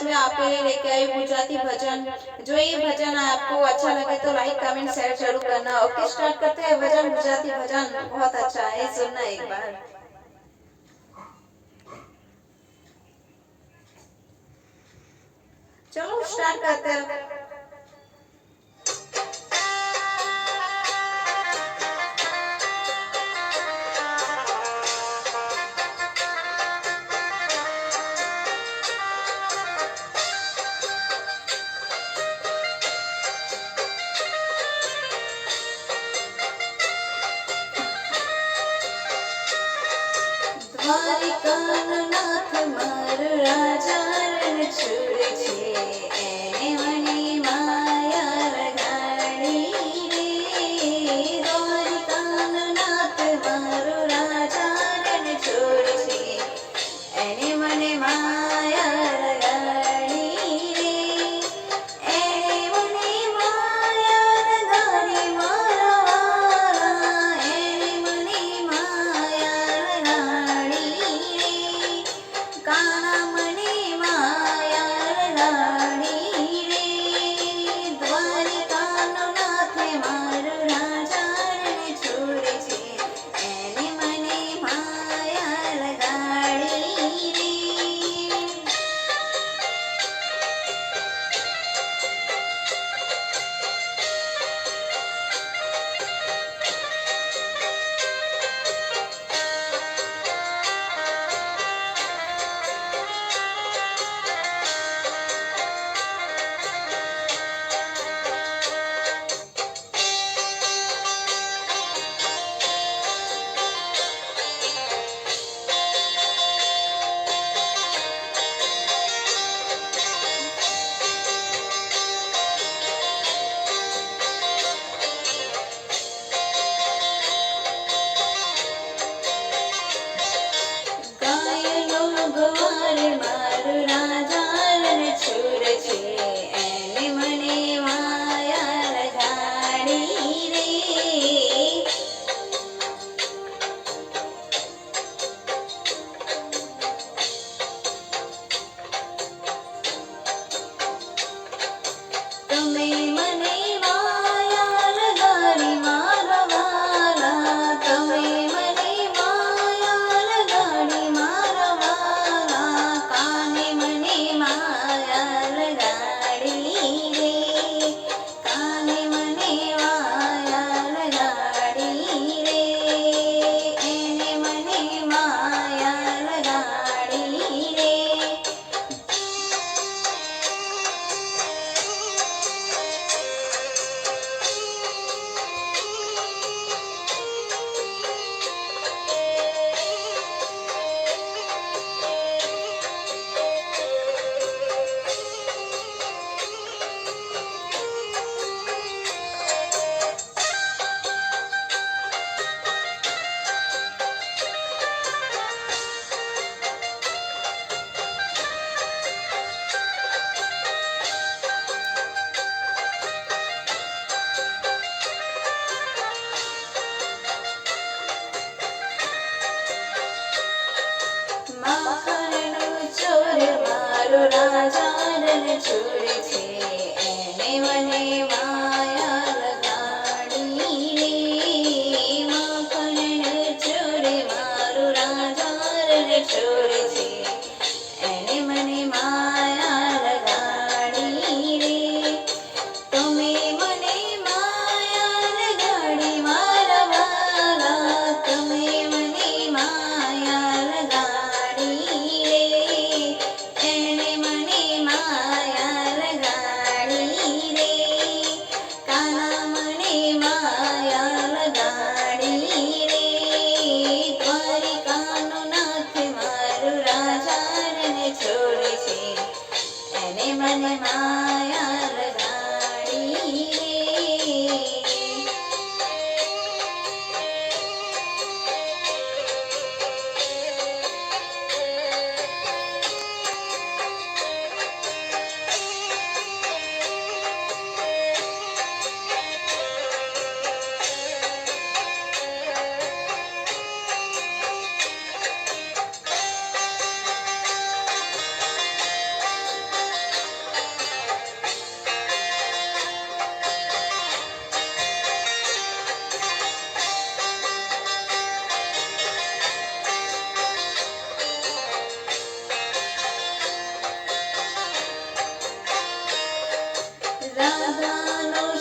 इसमें आपके लिए लेके आई गुजराती भजन। जो ये भजन आपको अच्छा लगे तो लाइक कमेंट शेयर जरूर करना। ओके, स्टार्ट करते हैं भजन, गुजराती भजन बहुत अच्छा है, सुनना एक बार। चलो स्टार्ट करते हैं। દ્વારિકાનો નાથ મારો રાજા રણ છોડે છે, એને મને માયા લગાડી રે। દ્વારિકાનો નાથ મારો રાજા રણ છોડે છે, એને મને માયા લગાડી રે। એને મને માયા લગાડી મારા વાલા, એને મને માયા લગાડી રે। કાના મને માયા લગાડી રે। દ્વારિકાનો નાથ મારો રાજા રણ છોડે છે, એને મને માયા લગાડી રે। ગાયનો ગવાર મારો રાજા રણ છોડે છે, એને મને માયા લગાડી રે। તમે મને માયા લગાડી મારા વાલા, તમે મને માયા લગાડી મારા વાલા। કાને મને માયા લગાડી રે, કાને મને માયા લગાડી રે। એને મને માયા લગાડી રે। માખણનો ચોર મારો રાજા રણ છોડે છે, એને મને માયા લગાડી રે। માખણનો ચોર મારો રાજા રણ છોડે છે, એને મને માયા લગાડી રે। તમે મને માયા લગાડી મારા વાલા, તમે મને માયા લગાડી રે। એને મને માયા લગાડી રે। કાના મને માયા લગાડી રે। દ્વારિકાનો નાથ મારો રાજા રણ છોડે છે, એને મને માયા લગાડી રે।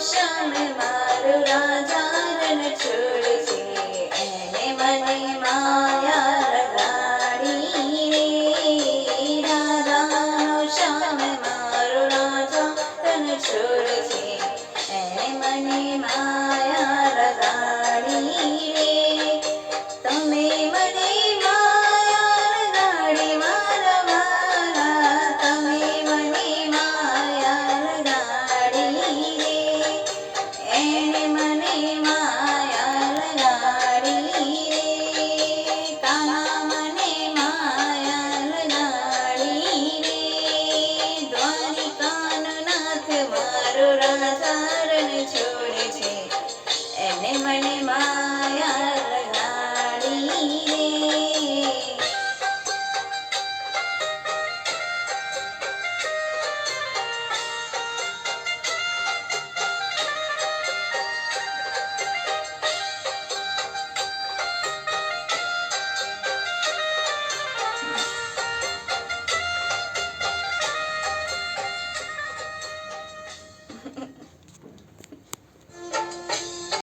શ્યામ મારો રાજા રણ છોડે છે, એને મને માયા લગાડી રે. રાધાનો શ્યામ મારો રાજા રણ છોડે છે, એને મને માયા લગાડી રે. તમે મને માયા લગાડી મારા વાલા, તમે મને માયા લગાડી રે. એને મને માયા લગાડી રે. કાના મને માયા લગાડી રે. દ્વારિકાનો નાથ મારો રાજા રણ છોડે છે, એને મને માયા